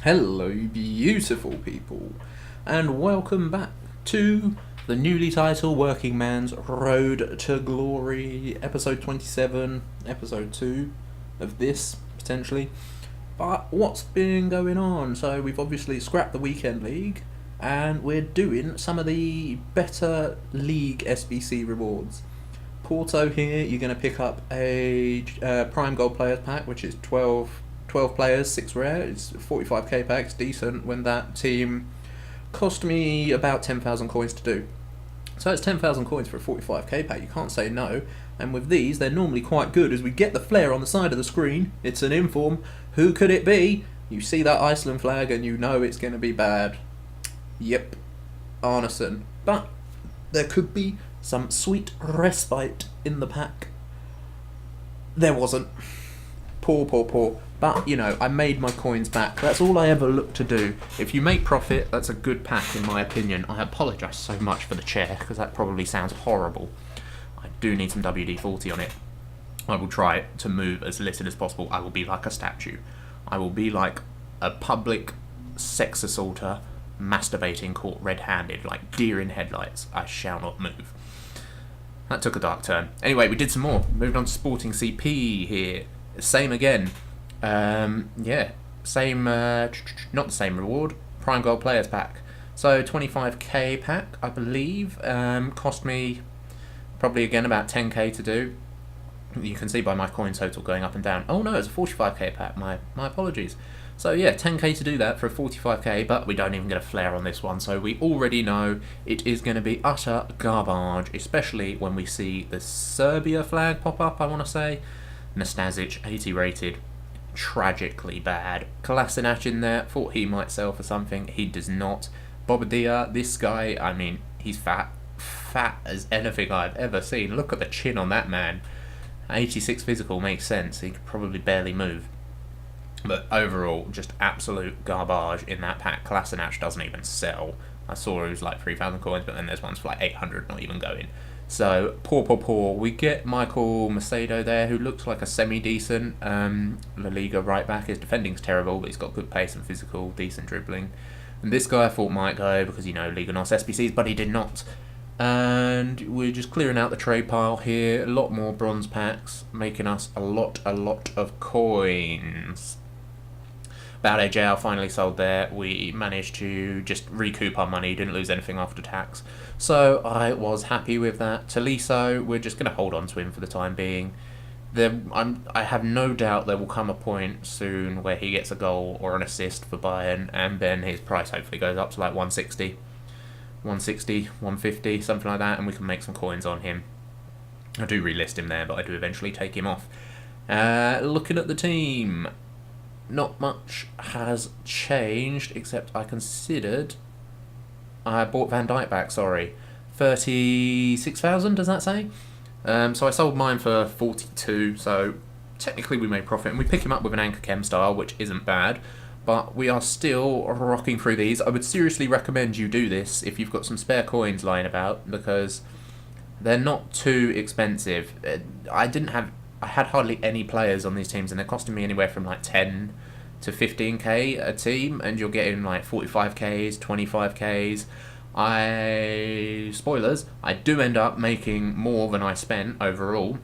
Hello, beautiful people, and welcome back to the newly titled Working Man's Road to Glory, episode 27, episode 2 of this, potentially. But what's been going on? So, we've obviously scrapped the weekend league, and we're doing some of the better league SBC rewards. Porto here, you're going to pick up a Prime Gold Players pack, which is 12 players, 6 rare. It's 45k packs, decent when that team cost me about 10,000 coins to do. So it's 10,000 coins for a 45k pack, you can't say no. And with these, they're normally quite good as we get the flare on the side of the screen. It's an inform. Who could it be? You see that Iceland flag and you know it's going to be bad. Yep, Arneson. But there could be some sweet respite in the pack. There wasn't. Poor. But, I made my coins back. That's all I ever look to do. If you make profit, that's a good pack, in my opinion. I apologise so much for the chair, because that probably sounds horrible. I do need some WD-40 on it. I will try to move as little as possible. I will be like a statue. I will be like a public sex assaulter masturbating caught red-handed, like deer in headlights. I shall not move. That took a dark turn. Anyway, we did some more. Moved on to Sporting CP here. Same again. Same, not the same reward. Prime Gold Players pack. So 25k pack, I believe. Cost me probably again about 10k to do. You can see by my coin total going up and down. Oh no, it's a 45k pack. My apologies. So yeah, 10k to do that for a 45k, but we don't even get a flare on this one, so we already know it is going to be utter garbage, especially when we see the Serbia flag pop up, I want to say. Nastasic, 80 rated, tragically bad. Kolasinac in there, thought he might sell for something, he does not. Bobadilla, this guy, I mean, he's fat as anything I've ever seen. Look at the chin on that man. 86 physical makes sense, he could probably barely move. But overall, just absolute garbage in that pack. Kolasinac doesn't even sell. I saw it was like 3,000 coins, but then there's ones for like 800 not even going. So, poor. We get Michael Macedo there, who looks like a semi-decent La Liga right-back. His defending's terrible, but he's got good pace and physical, decent dribbling. And this guy I thought might go because, Liga NOS SBCs, but he did not. And we're just clearing out the trade pile here. A lot more bronze packs, making us a lot of coins. Bad AJL finally sold there. We managed to just recoup our money, didn't lose anything after tax. So I was happy with that. Tolisso, we're just going to hold on to him for the time being. I have no doubt there will come a point soon where he gets a goal or an assist for Bayern, and then his price hopefully goes up to like 160, 150, something like that, and we can make some coins on him. I do relist him there, but I do eventually take him off. Looking at the team, not much has changed, except I bought Van Dijk back, 36,000, does that say? So I sold mine for 42, so technically we made profit, and we pick him up with an Anchor Chem style, which isn't bad, but we are still rocking through these. I would seriously recommend you do this if you've got some spare coins lying about, because they're not too expensive. I had hardly any players on these teams, and they're costing me anywhere from like 10 to 15k a team, and you're getting like 45ks, 25ks. Spoilers, I do end up making more than I spent overall.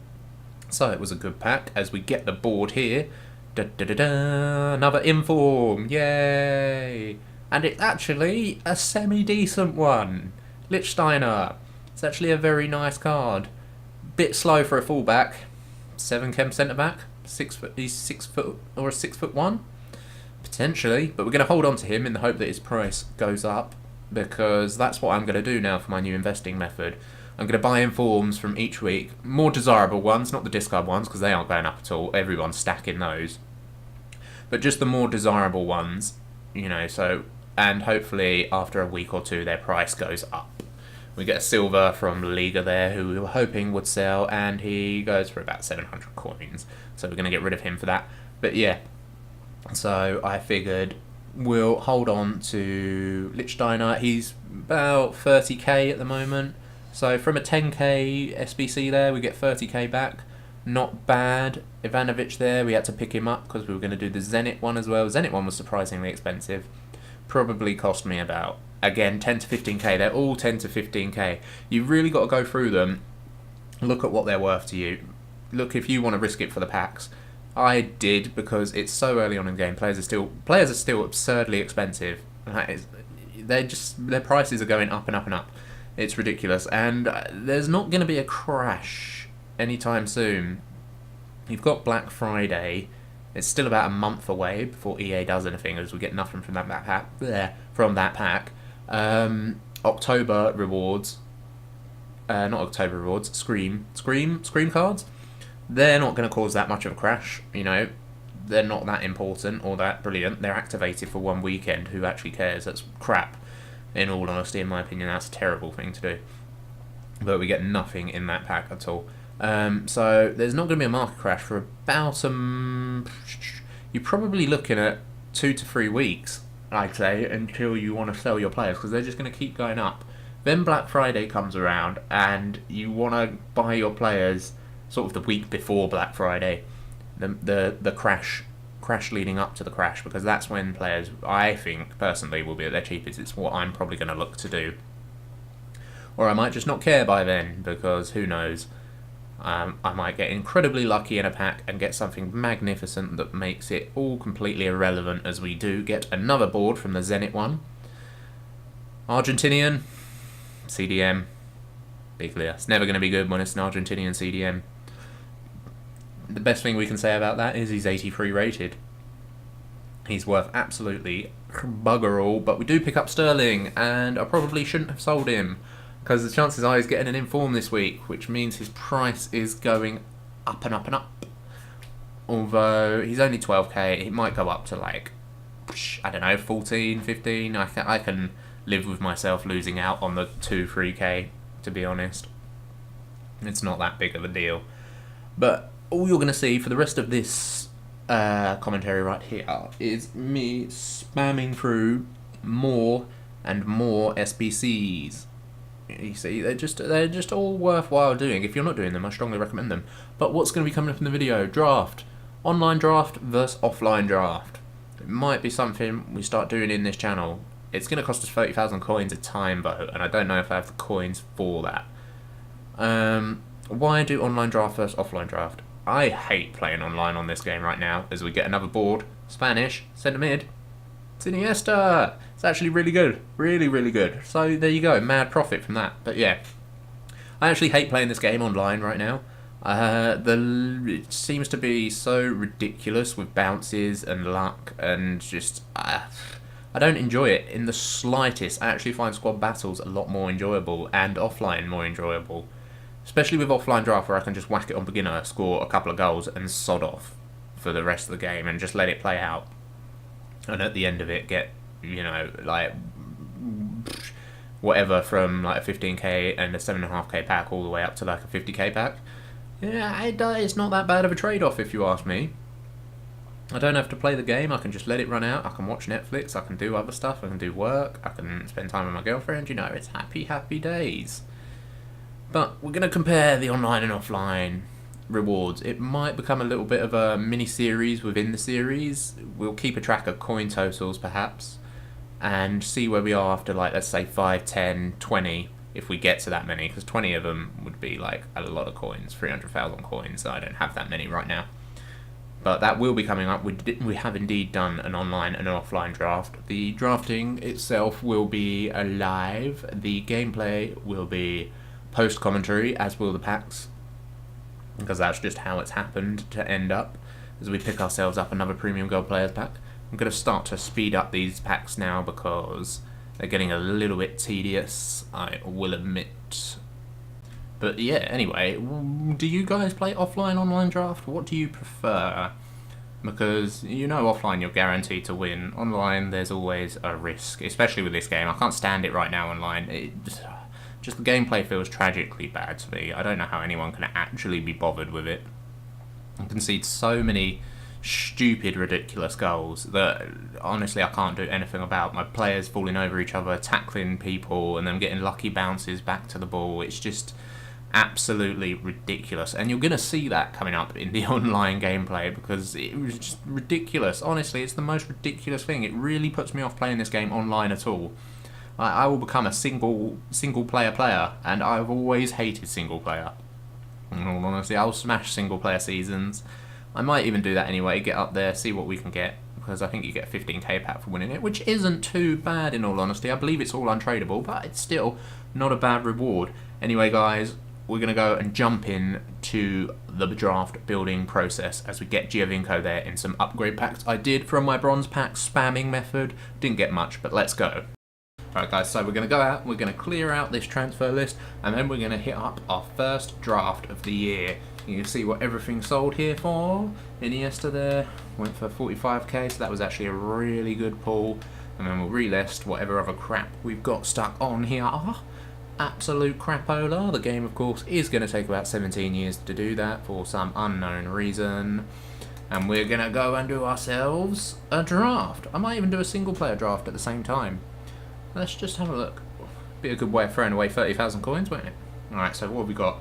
So it was a good pack as we get the board here. Another inform, yay! And it's actually a semi-decent one. Lichtsteiner. It's actually a very nice card. Bit slow for a fullback. 7 chem centre back. 6 foot. He's 6 foot or a 6'1", potentially. But we're going to hold on to him in the hope that his price goes up, because that's what I'm going to do now for my new investing method. I'm going to buy informs from each week. More desirable ones, not the discard ones, because they aren't going up at all. Everyone's stacking those. But just the more desirable ones, and hopefully after a week or two their price goes up. We get a silver from Liga there, who we were hoping would sell, and he goes for about 700 coins. So we're going to get rid of him for that. But yeah, so I figured we'll hold on to Lichtsteiner. He's about 30k at the moment. So from a 10k SBC there, we get 30k back. not bad. Ivanovic there, we had to pick him up because we were going to do the Zenit one as well. Zenit one was surprisingly expensive. Probably cost me about, again, 10 to 15k. They're all 10 to 15k. You've really got to go through them, look at what they're worth to you. Look if you want to risk it for the packs. I did because it's so early on in the game. Players are still absurdly expensive. Their prices are going up and up and up. It's ridiculous, and there's not going to be a crash anytime soon. You've got Black Friday. It's still about a month away before EA does anything, as we get nothing from that pack. October rewards. Not October rewards. Scream cards. They're not going to cause that much of a crash. You know, they're not that important or that brilliant. They're activated for one weekend. Who actually cares? That's crap. In all honesty, in my opinion, that's a terrible thing to do. But we get nothing in that pack at all. So there's not going to be a market crash for about you're probably looking at 2 to 3 weeks, I'd say, until you want to sell your players, because they're just going to keep going up. Then Black Friday comes around, and you want to buy your players sort of the week before Black Friday, the crash leading up to the crash, because that's when players, I think personally, will be at their cheapest. It's what I'm probably going to look to do, or I might just not care by then, because who knows. I might get incredibly lucky in a pack and get something magnificent that makes it all completely irrelevant, as we do get another board from the Zenit one. Argentinian, CDM, be clear. It's never going to be good when it's an Argentinian CDM. The best thing we can say about that is he's 83 rated. He's worth absolutely bugger all, but we do pick up Sterling, and I probably shouldn't have sold him, because the chances are he's getting an inform this week, which means his price is going up and up and up. Although he's only 12k, it might go up to like, I don't know, 14, 15. I can live with myself losing out on the 2, 3k, to be honest. It's not that big of a deal. But all you're going to see for the rest of this commentary right here is me spamming through more and more SBCs. You see, they're just all worthwhile doing. If you're not doing them, I strongly recommend them. But what's going to be coming up in the video? Draft. Online draft versus offline draft. It might be something we start doing in this channel. It's going to cost us 30,000 coins a time, though, and I don't know if I have the coins for that. Why do online draft versus offline draft? I hate playing online on this game right now, as we get another board. Spanish, centre mid. It's Iniesta. It's actually really good. Really, really good. So there you go. Mad profit from that. But yeah, I actually hate playing this game online right now. It seems to be so ridiculous with bounces and luck, and just I don't enjoy it in the slightest. I actually find squad battles a lot more enjoyable, and offline more enjoyable. Especially with offline draft, where I can just whack it on beginner, score a couple of goals, and sod off for the rest of the game, and just let it play out. And at the end of it, get, you know, like whatever from like a 15k and a 7.5k pack all the way up to like a 50k pack. Yeah, it's not that bad of a trade-off, if you ask me. I don't have to play the game. I can just let it run out. I can watch Netflix. I can do other stuff. I can do work. I can spend time with my girlfriend. You know, it's happy, happy days. But we're going to compare the online and offline rewards. It might become a little bit of a mini-series within the series. We'll keep a track of coin totals, perhaps, and see where we are after, like, let's say 5, 10, 20, if we get to that many, because 20 of them would be, like, a lot of coins, 300,000 coins, so I don't have that many right now. But that will be coming up. We have indeed done an online and an offline draft. The drafting itself will be live. The gameplay will be post-commentary, as will the packs, because that's just how it's happened to end up, as we pick ourselves up another Premium Gold Players pack. I'm going to start to speed up these packs now, because they're getting a little bit tedious, I will admit. But yeah, anyway, do you guys play offline, online draft? What do you prefer? Because, you know, offline you're guaranteed to win. Online there's always a risk, especially with this game. I can't stand it right now online. Just the gameplay feels tragically bad to me. I don't know how anyone can actually be bothered with it. I concede so many stupid, ridiculous goals that honestly I can't do anything about. My players falling over each other, tackling people, and then getting lucky bounces back to the ball. It's just Absolutely ridiculous. And you're going to see that coming up in the online gameplay because it was just ridiculous. Honestly, it's the most ridiculous thing. It really puts me off playing this game online at all. I will become a single player, and I've always hated single player. In all honesty, I'll smash single player seasons. I might even do that anyway, get up there, see what we can get, because I think you get a 15k pack for winning it, which isn't too bad in all honesty. I believe it's all untradeable, but it's still not a bad reward. Anyway, guys, we're going to go and jump in to the draft building process as we get Giovinco there in some upgrade packs I did from my bronze pack spamming method. Didn't get much, but let's go. Alright guys, so we're going to go out, we're going to clear out this transfer list, and then we're going to hit up our first draft of the year. You can see what everything sold here for. Iniesta there went for 45k, so that was actually a really good pull. And then we'll relist whatever other crap we've got stuck on here. Absolute crapola. The game, of course, is going to take about 17 years to do that for some unknown reason. And we're going to go and do ourselves a draft. I might even do a single player draft at the same time. Let's just have a look. Be a good way of throwing away 30,000 coins, won't it? Alright, so what have we got?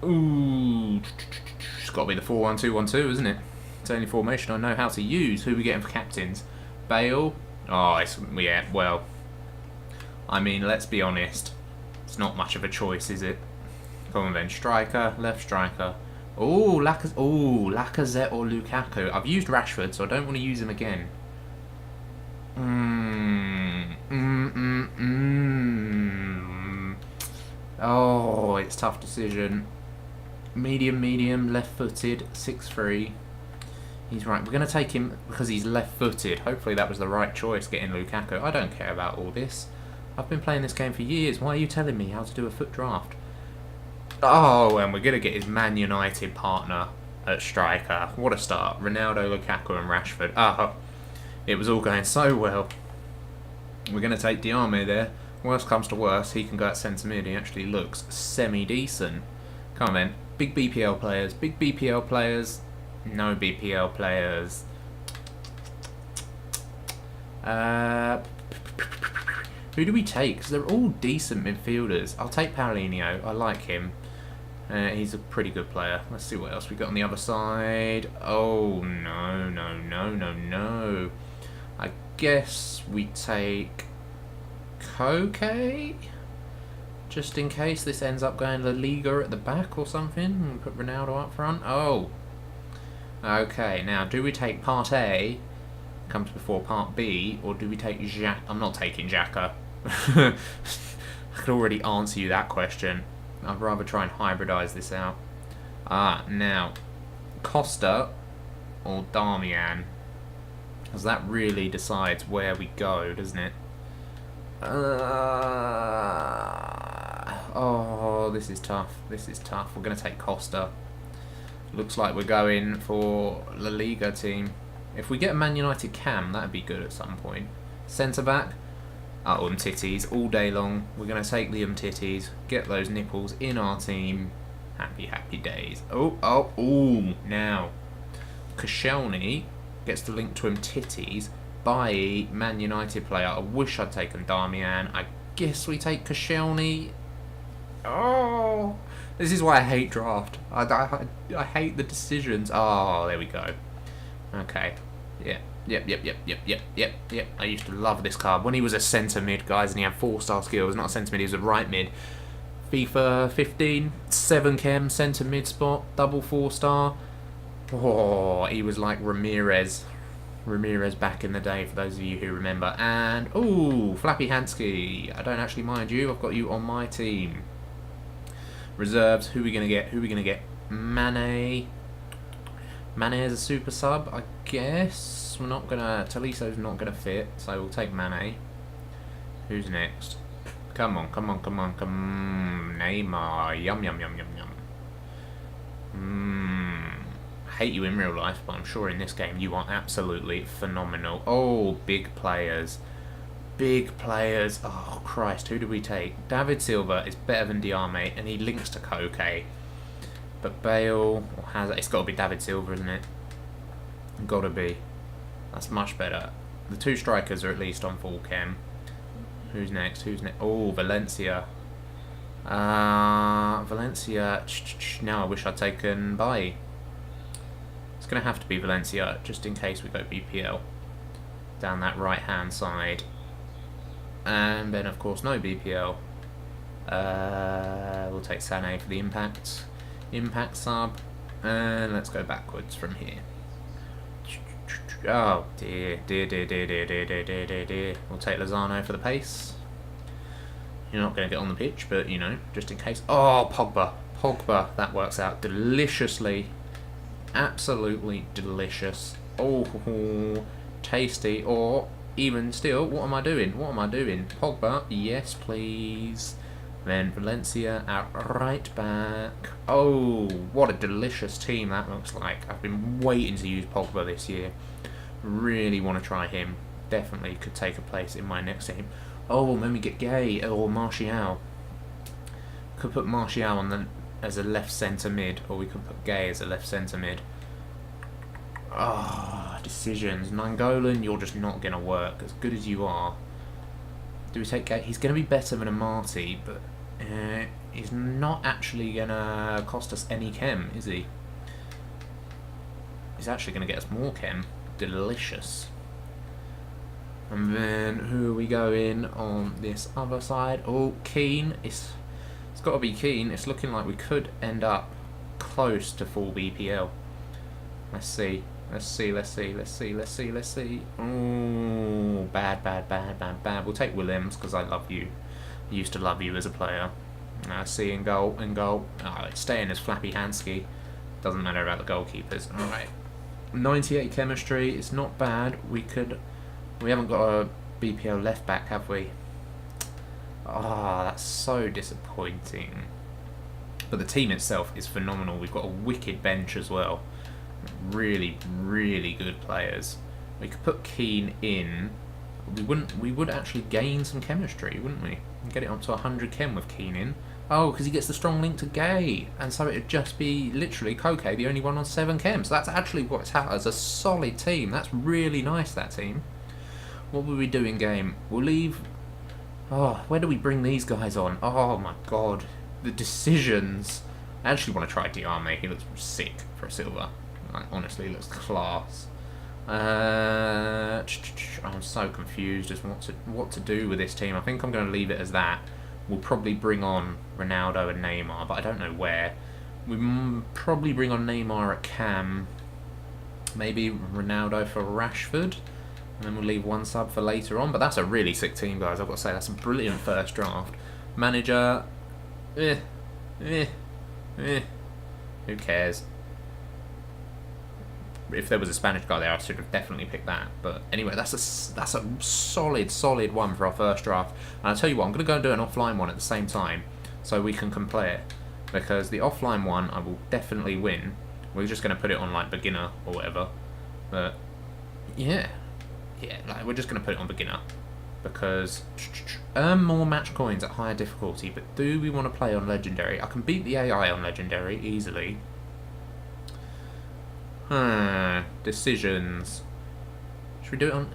Ooh, it's got to be the 4-1-2-1-2, isn't it? It's the only formation I know how to use. Who are we getting for captains? Bale? Oh, yeah, well, I mean, let's be honest. It's not much of a choice, is it? Come on then, striker, left striker. Oh, Lacazette or Lukaku. I've used Rashford, so I don't want to use him again. Oh, it's a tough decision. Medium, left-footed, 6'3". He's right. We're going to take him because he's left-footed. Hopefully that was the right choice, getting Lukaku. I don't care about all this. I've been playing this game for years. Why are you telling me how to do a foot draft? Oh, and we're going to get his Man United partner at striker. What a start. Ronaldo, Lukaku and Rashford. Oh, it was all going so well. We're going to take Diame there. Worst comes to worst, he can go at centre mid. He actually looks semi-decent. Come on then. Big BPL players. Big BPL players. No BPL players. Who do we take? Because they're all decent midfielders. I'll take Paulinho. I like him. He's a pretty good player. Let's see what else we got on the other side. Oh, no. I guess we take Koke? Just in case this ends up going La Liga at the back or something. And put Ronaldo up front. Oh. Okay, now do we take part A, comes before part B, or do we take Xhaka? I'm not taking Xhaka. I could already answer you that question. I'd rather try and hybridise this out. Now, Costa or Darmian, because that really decides where we go, doesn't it? Oh, this is tough. We're going to take Costa. Looks like we're going for La Liga team. If we get a Man United cam, that'd be good at some point. Centre back, Umtitties all day long. We're going to take the Umtitties, get those nipples in our team. Happy days. Oh, now. Koscielny gets the link to Umtitties by Man United player. I wish I'd taken Darmian. I guess we take Koscielny. Oh, this is why I hate draft. I hate the decisions. Oh, there we go. Okay. Yep. I used to love this card. When he was a centre mid, guys, and he had 4-star skills, not a centre mid, he was a right mid. FIFA 15, 7 chem, centre mid spot, double 4-star. Oh, he was like Ramirez back in the day, for those of you who remember. And, ooh, Flappy Hansky. I don't actually mind you. I've got you on my team. Reserves, who are we going to get? Mane. Mane is a super sub, I guess. We're not going to... Toliso's not going to fit, so we'll take Mane. Who's next? Come on. Neymar. Yum. Hate you in real life, but I'm sure in this game you are absolutely phenomenal. Oh, big players. Oh, Christ, who do we take? David Silva is better than Diame, and he links to Koke. But Bale, or Hazard, it's got to be David Silva, isn't it? Gotta be. That's much better. The two strikers are at least on full chem. Who's next? Oh, Valencia. Valencia. Now I wish I'd taken Bailly. It's going to have to be Valencia, just in case we go BPL. Down that right-hand side. And then, of course, no BPL. We'll take Sané for the impact sub. And let's go backwards from here. Oh, dear. We'll take Lozano for the pace. You're not going to get on the pitch, but, you know, just in case. Oh, Pogba, that works out deliciously. Absolutely delicious. Oh, tasty. Or, even still, what am I doing? Pogba, yes, please. Then Valencia out right back. Oh, what a delicious team that looks like. I've been waiting to use Pogba this year. Really want to try him. Definitely could take a place in my next team. Oh, let me get Gay or Martial. Could put Martial on as a left centre mid, or we could put Gay as a left centre mid. Ah, decisions. Nangolan, you're just not going to work as good as you are. Do we take Gay? He's going to be better than a Marty, but he's not actually going to cost us any chem, is he? He's actually going to get us more chem. Delicious. And then who are we going on this other side? Oh, Keane. It's got to be Keane. It's looking like we could end up close to full BPL. Let's see. Oh, bad. We'll take Williams because I love you. I used to love you as a player. See in goal. Oh, it's staying as Flappy Hansky. Doesn't matter about the goalkeepers. All right. 98 chemistry. It's not bad. We haven't got a BPL left back, have we? Ah, that's so disappointing. But the team itself is phenomenal. We've got a wicked bench as well. Really, really good players. We could put Keane in. We would actually gain some chemistry, wouldn't we? Get it up to 100 chem with Keane in. Oh, because he gets the strong link to Gay. And so it'd just be literally Koke, the only one on 7 chem. So that's actually what's out as a solid team. That's really nice, that team. What will we do in game? We'll leave... Oh, where do we bring these guys on? Oh my god. The decisions. I actually want to try Diame. He looks sick for a silver. Like, honestly, he looks class. I'm so confused as what to do with this team. I think I'm going to leave it as that. We'll probably bring on Ronaldo and Neymar, but I don't know where. We probably bring on Neymar at cam. Maybe Ronaldo for Rashford. And then we'll leave one sub for later on. But that's a really sick team, guys. I've got to say, that's a brilliant first draft. Manager. Who cares? If there was a Spanish guy there, I should have definitely picked that. But anyway, that's a solid one for our first draft. And I'll tell you what, I'm going to go and do an offline one at the same time, so we can compare. Because the offline one, I will definitely win. We're just going to put it on like beginner or whatever. But yeah, like we're just going to put it on beginner. Because earn more match coins at higher difficulty. But do we want to play on legendary? I can beat the AI on legendary easily. Decisions. Should we do it on...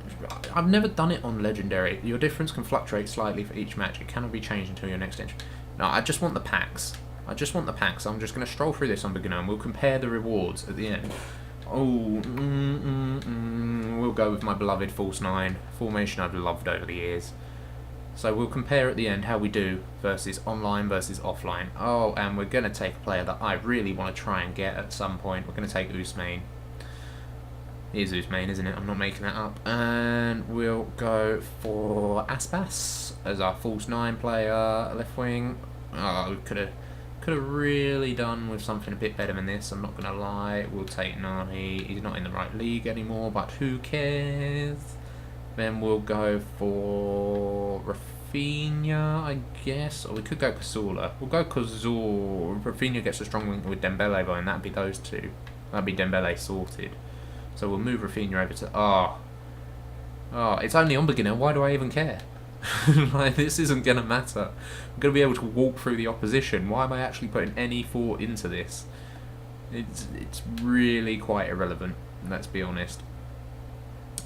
I've never done it on legendary. Your difference can fluctuate slightly for each match. It cannot be changed until your next entry. No, I just want the packs. I'm just going to stroll through this on beginner and we'll compare the rewards at the end. Oh, we'll go with my beloved false 9. Formation I've loved over the years. So we'll compare at the end how we do versus online versus offline. Oh, and we're going to take a player that I really want to try and get at some point. We're going to take Ousmane. It is Ousmane, isn't it? I'm not making that up. And we'll go for Aspas as our false 9 player, left wing. Oh, we could have really done with something a bit better than this, I'm not going to lie. We'll take Nani. He's not in the right league anymore, but who cares? Then we'll go for Rafinha, I guess. Or we could go Cazorla. We'll go Cazorla. Rafinha gets a strong link with Dembele, though, and that'd be those two. That'd be Dembele sorted. So we'll move Rafinha over to... Oh, it's only on beginner. Why do I even care? Like, this isn't going to matter. I'm going to be able to walk through the opposition. Why am I actually putting any thought into this? It's really quite irrelevant, let's be honest.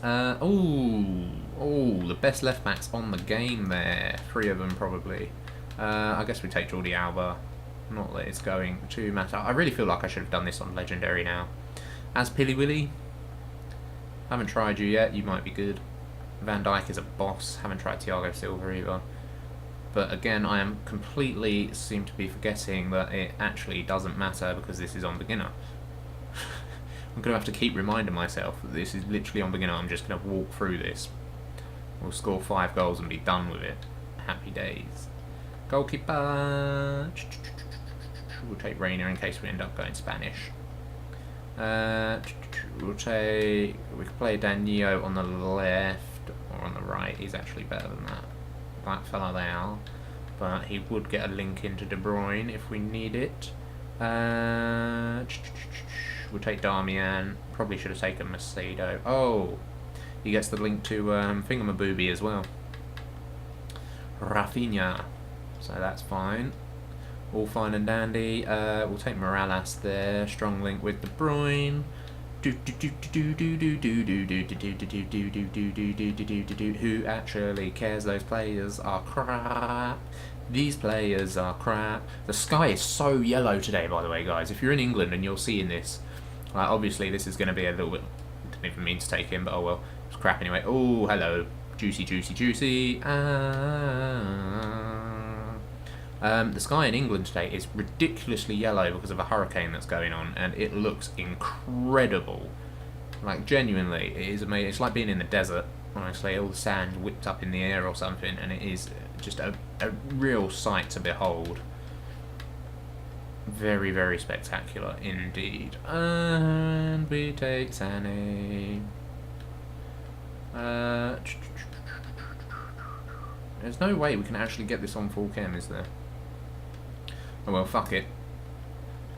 The best left backs on the game there. 3 of them probably. I guess we take Jordi Alba. Not that it's going to matter. I really feel like I should have done this on Legendary now. As Pilly Willy. Haven't tried you yet. You might be good. Van Dijk is a boss. Haven't tried Thiago Silva either. But again, I am completely seem to be forgetting that it actually doesn't matter because this is on beginner. I'm going to have to keep reminding myself that this is literally on beginner. I'm just going to walk through this. We'll score 5 goals and be done with it. Happy days. Goalkeeper. We'll take Reina in case we end up going Spanish. We could play Danilo on the left or on the right. He's actually better than that fella there, but he would get a link into De Bruyne if we need it. We'll take Darmian. Probably should have taken Macedo. Oh, he gets the link to Thingamabooby as well. Rafinha, so that's fine. All fine and dandy. We'll take Morales there. Strong link with De Bruyne. Who actually cares? Those players are crap. These players are crap. The sky is so yellow today, by the way, guys. If you're in England and you're seeing this, obviously this is going to be a little bit... Didn't even mean to take him, but oh well. It's crap anyway. Oh, hello. Juicy, juicy, juicy. The sky in England today is ridiculously yellow because of a hurricane that's going on, and it looks incredible. Like, genuinely, it is amazing. It's like being in the desert, honestly. All the sand whipped up in the air or something, and it is just a real sight to behold. Very, very spectacular indeed. And we take Sané. There's no way we can actually get this on full chem, is there? Oh well, fuck it.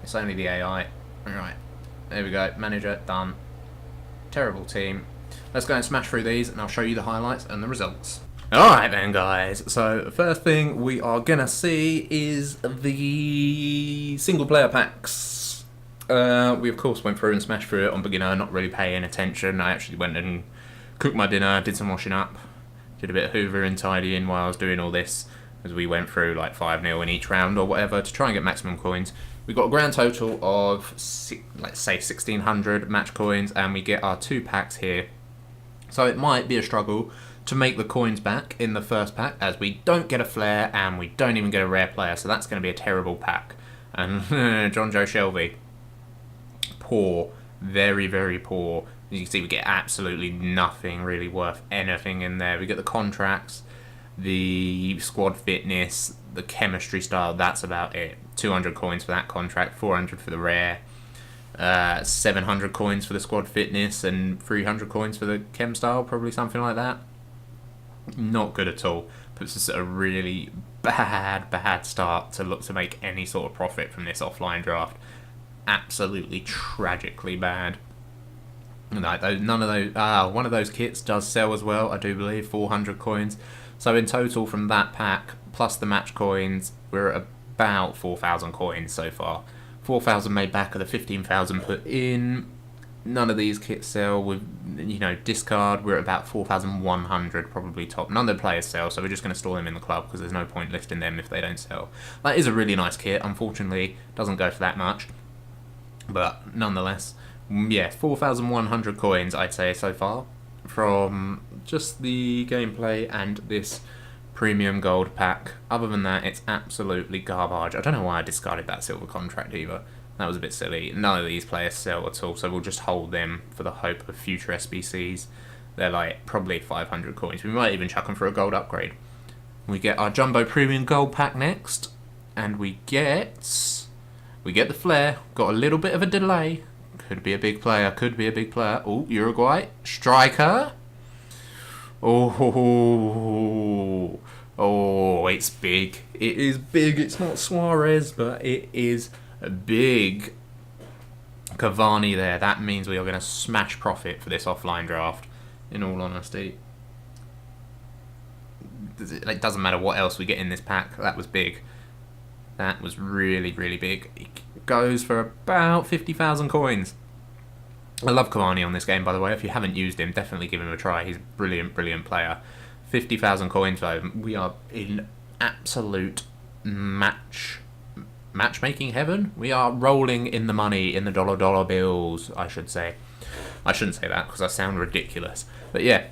It's only the AI. Alright, there we go. Manager, done. Terrible team. Let's go and smash through these and I'll show you the highlights and the results. Alright then, guys. So, the first thing we are gonna see is the single player packs. We of course went through and smashed through it on beginner, not really paying attention. I actually went and cooked my dinner, did some washing up, did a bit of hoovering and tidying while I was doing all this, as we went through like 5-0 in each round or whatever to try and get maximum coins. We got a grand total of, let's say, 1,600 match coins, and we get our 2 packs here. So it might be a struggle to make the coins back in the first pack, as we don't get a flare and we don't even get a rare player, so that's going to be a terrible pack. And John Joe Shelby, poor, very, very poor. As you can see, we get absolutely nothing really worth anything in there. We get the contracts, the squad fitness, the chemistry style, that's about it. 200 coins for that contract, 400 for the rare, 700 coins for the squad fitness, and 300 coins for the chem style, probably something like that. Not good at all. Puts us at a really bad start to look to make any sort of profit from this offline draft. Absolutely tragically bad. None of those. One of those kits does sell as well, I do believe, 400 coins. So in total from that pack, plus the match coins, we're at about 4,000 coins so far. 4,000 made back of the 15,000 put in. None of these kits sell. With, discard, we're at about 4,100 probably top. None of the players sell, so we're just going to store them in the club because there's no point listing them if they don't sell. That is a really nice kit. Unfortunately, doesn't go for that much. But nonetheless, yeah, 4,100 coins I'd say so far from just the gameplay and this premium gold pack. Other than that, it's absolutely garbage. I don't know why I discarded that silver contract either. That was a bit silly. None of these players sell at all, so we'll just hold them for the hope of future SBCs. They're like probably 500 coins. We might even chuck them for a gold upgrade. We get our jumbo premium gold pack next, and we get the flare. Got a little bit of a delay. Could be a big player. Could be a big player. Oh, Uruguay striker. Oh, it's big. It is big. It's not Suarez, but it is big. Cavani there. That means we are going to smash profit for this offline draft, in all honesty. It doesn't matter what else we get in this pack. That was big. That was really, really big. It goes for about 50,000 coins. I love Cavani on this game, by the way. If you haven't used him, definitely give him a try. He's a brilliant, brilliant player. 50,000 coins though. We are in absolute matchmaking heaven. We are rolling in the money, in the dollar bills, I should say. I shouldn't say that because I sound ridiculous. But yeah,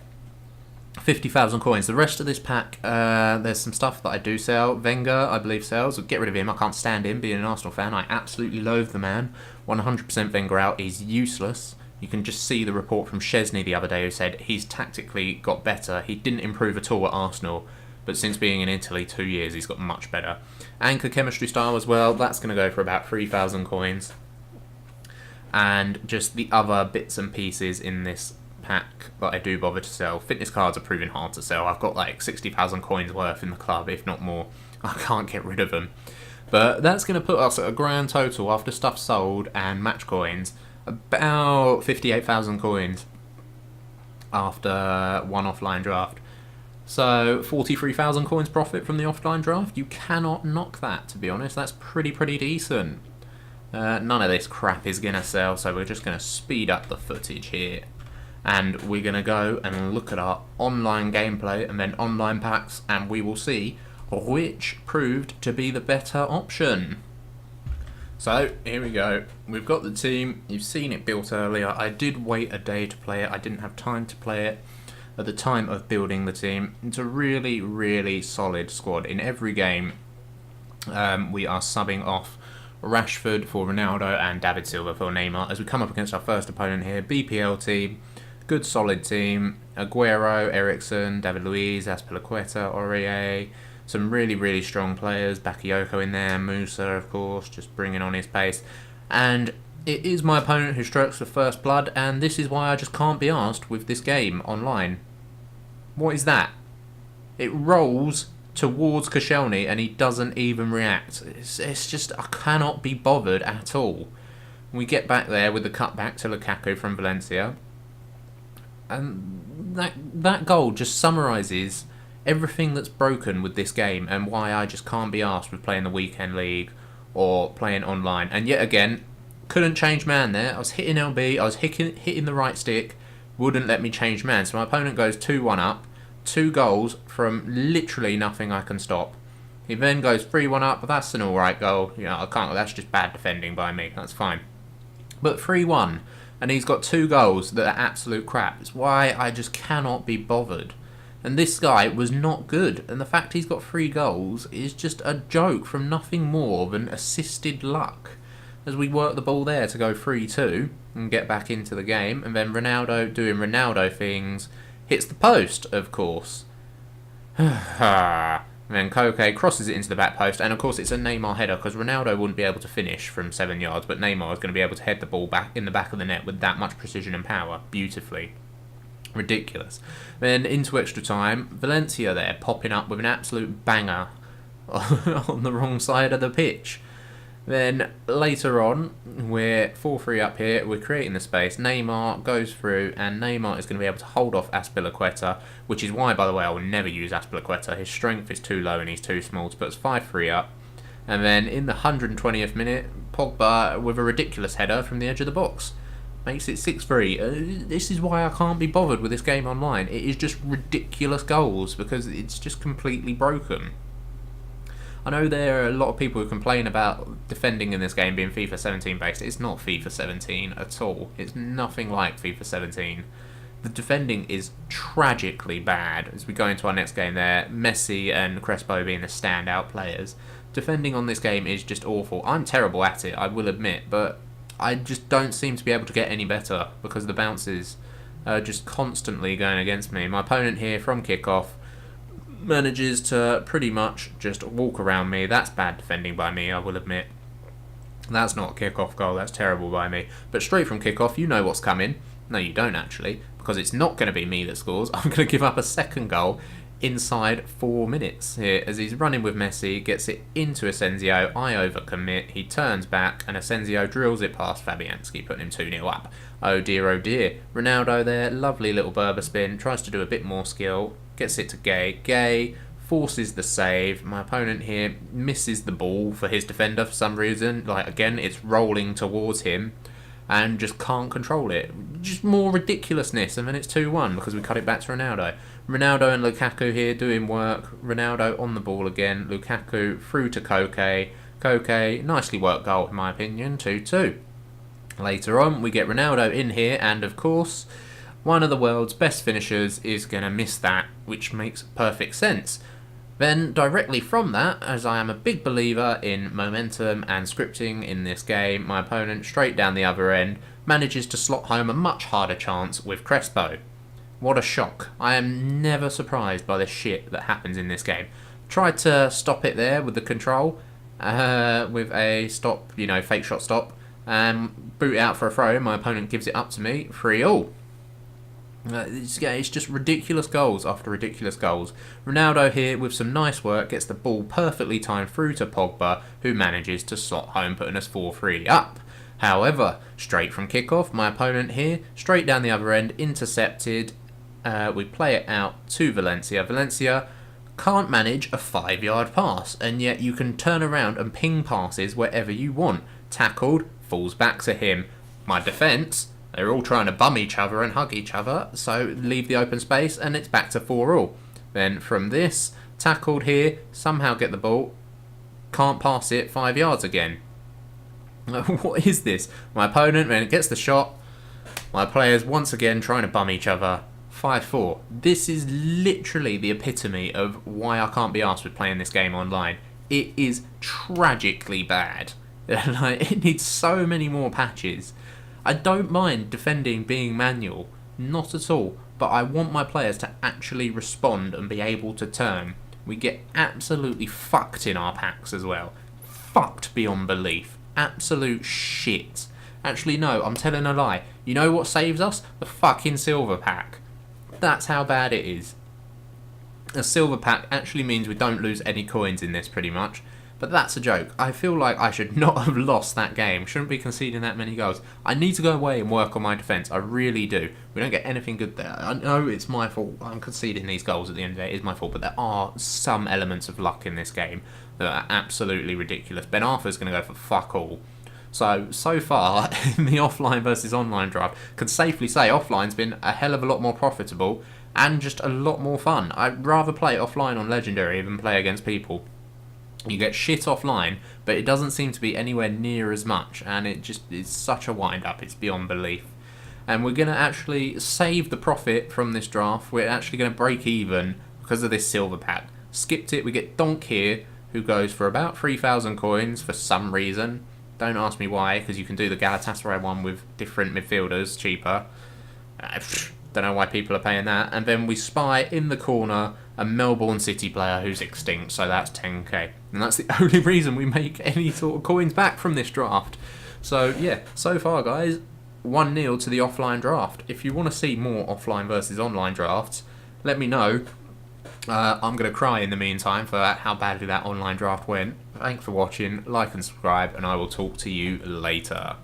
50,000 coins. The rest of this pack, there's some stuff that I do sell. Wenger, I believe, sells. Get rid of him. I can't stand him. Being an Arsenal fan, I absolutely loathe the man. 100% Wenger out. He's useless. You can just see the report from Szczesny the other day who said he's tactically got better. He didn't improve at all at Arsenal, but since being in Italy 2 years, he's got much better. Anchor chemistry style as well. That's going to go for about 3,000 coins. And just the other bits and pieces in this pack that I do bother to sell. Fitness cards are proving hard to sell. I've got like 60,000 coins worth in the club, if not more. I can't get rid of them. But that's going to put us at a grand total, after stuff sold and match coins, about 58,000 coins after one offline draft. So 43,000 coins profit from the offline draft. You cannot knock that, to be honest. That's pretty decent. None of this crap is going to sell, so we're just going to speed up the footage here. And we're going to go and look at our online gameplay and then online packs, and we will see which proved to be the better option. So, here we go. We've got the team. You've seen it built earlier. I did wait a day to play it. I didn't have time to play it at the time of building the team. It's a really solid squad. In every game, we are subbing off Rashford for Ronaldo and David Silva for Neymar as we come up against our first opponent here. BPL team. Good solid team. Aguero, Ericsson, David Luiz, Azpilicueta, Aurier. Some really strong players. Bakayoko in there. Musa, of course, just bringing on his pace. And it is my opponent who strokes the first blood, and this is why I just can't be arsed with this game online. What is that? It rolls towards Koscielny and he doesn't even react. It's just, I cannot be bothered at all. We get back there with the cutback to Lukaku from Valencia. And that goal just summarises everything that's broken with this game and why I just can't be asked with playing the weekend league or playing online. And yet again, couldn't change man there. I was hitting LB, I was hitting the right stick, wouldn't let me change man. So my opponent goes 2-1 up, 2 goals from literally nothing I can stop. He then goes 3-1 up, but that's an alright goal. You know, I can't. That's just bad defending by me. That's fine. But 3-1, and he's got 2 goals that are absolute crap. It's why I just cannot be bothered. And this guy was not good, and the fact he's got 3 goals is just a joke from nothing more than assisted luck. As we work the ball there to go 3-2 and get back into the game, and then Ronaldo doing Ronaldo things, hits the post, of course. And then Koke crosses it into the back post, and of course it's a Neymar header, because Ronaldo wouldn't be able to finish from 7 yards, but Neymar is going to be able to head the ball back in the back of the net with that much precision and power, beautifully. Ridiculous. Then into extra time, Valencia there popping up with an absolute banger on the wrong side of the pitch. Then later on, we're 4-3 up here, we're creating the space, Neymar goes through, and Neymar is going to be able to hold off Azpilicueta, which is why, by the way, I will never use Azpilicueta. His strength is too low and he's too small to put us 5-3 up. And then in the 120th minute, Pogba with a ridiculous header from the edge of the box. Makes it 6-3. This is why I can't be bothered with this game online. It is just ridiculous goals because it's just completely broken. I know there are a lot of people who complain about defending in this game being FIFA 17 based. It's not FIFA 17 at all. It's nothing like FIFA 17. The defending is tragically bad. As we go into our next game there, Messi and Crespo being the standout players. Defending on this game is just awful. I'm terrible at it, I will admit, but I just don't seem to be able to get any better because the bounces are just constantly going against me. My opponent here from kickoff manages to pretty much just walk around me. That's bad defending by me, I will admit. That's not a kickoff goal, that's terrible by me. But straight from kickoff, you know what's coming. No, you don't actually, because it's not going to be me that scores. I'm going to give up a second goal inside 4 minutes here as he's running with Messi, gets it into Asensio. I overcommit, he turns back, and Asensio drills it past Fabianski, putting him 2-0 up. Oh dear, Ronaldo there, lovely little Berber spin, tries to do a bit more skill, gets it to Gay. Gay forces the save. My opponent here misses the ball for his defender for some reason. Like, again, it's rolling towards him. and just can't control it. Just more ridiculousness, and then it's 2-1 because we cut it back to Ronaldo. Ronaldo and Lukaku here doing work. Ronaldo on the ball again. Lukaku through to Koke. Koke, nicely worked goal in my opinion, 2-2. Later on, we get Ronaldo in here, and of course, one of the world's best finishers is going to miss that, which makes perfect sense. Then, directly from that, as I am a big believer in momentum and scripting in this game, my opponent, straight down the other end, manages to slot home a much harder chance with Crespo. What a shock. I am never surprised by the shit that happens in this game. Tried to stop it there with the control, with a stop, fake shot stop, and boot out for a throw. My opponent gives it up to me, 3-3. It's just ridiculous goals after ridiculous goals. Ronaldo here with some nice work gets the ball perfectly timed through to Pogba, who manages to slot home, putting us 4-3 up. However, straight from kickoff, my opponent here, straight down the other end, intercepted. We play it out to Valencia. Valencia can't manage a 5-yard pass, and yet you can turn around and ping passes wherever you want. Tackled, falls back to him. My defence, they're all trying to bum each other and hug each other, so leave the open space and it's back to 4-4. Then from this, tackled here, somehow get the ball, can't pass it 5 yards again. What is this? My opponent, when it gets the shot, my players once again trying to bum each other, 5-4. This is literally the epitome of why I can't be arsed with playing this game online. It is tragically bad. It needs so many more patches. I don't mind defending being manual, not at all, but I want my players to actually respond and be able to turn. We get absolutely fucked in our packs as well. Fucked beyond belief. Absolute shit. Actually, no, I'm telling a lie. You know what saves us? The fucking silver pack. That's how bad it is. A silver pack actually means we don't lose any coins in this, pretty much. But that's a joke. I feel like I should not have lost that game. Shouldn't be conceding that many goals. I need to go away and work on my defence. I really do. We don't get anything good there. I know it's my fault. I'm conceding these goals at the end of the day. It is my fault. But there are some elements of luck in this game that are absolutely ridiculous. Ben Arthur's going to go for fuck all. So far, in the offline versus online draft, can safely say offline's been a hell of a lot more profitable and just a lot more fun. I'd rather play offline on Legendary than play against people. You get shit offline, but it doesn't seem to be anywhere near as much, and it just is such a wind-up, it's beyond belief. And we're going to actually save the profit from this draft. We're actually going to break even because of this silver pack. Skipped it, we get Donk here, who goes for about 3,000 coins for some reason. Don't ask me why, because you can do the Galatasaray one with different midfielders cheaper. Don't know why people are paying that. And then we spy in the corner a Melbourne City player who's extinct, so that's 10k. And that's the only reason we make any sort of coins back from this draft. So yeah, so far guys, 1-0 to the offline draft. If you want to see more offline versus online drafts, let me know. I'm going to cry in the meantime for how badly that online draft went. Thanks for watching, like and subscribe, and I will talk to you later.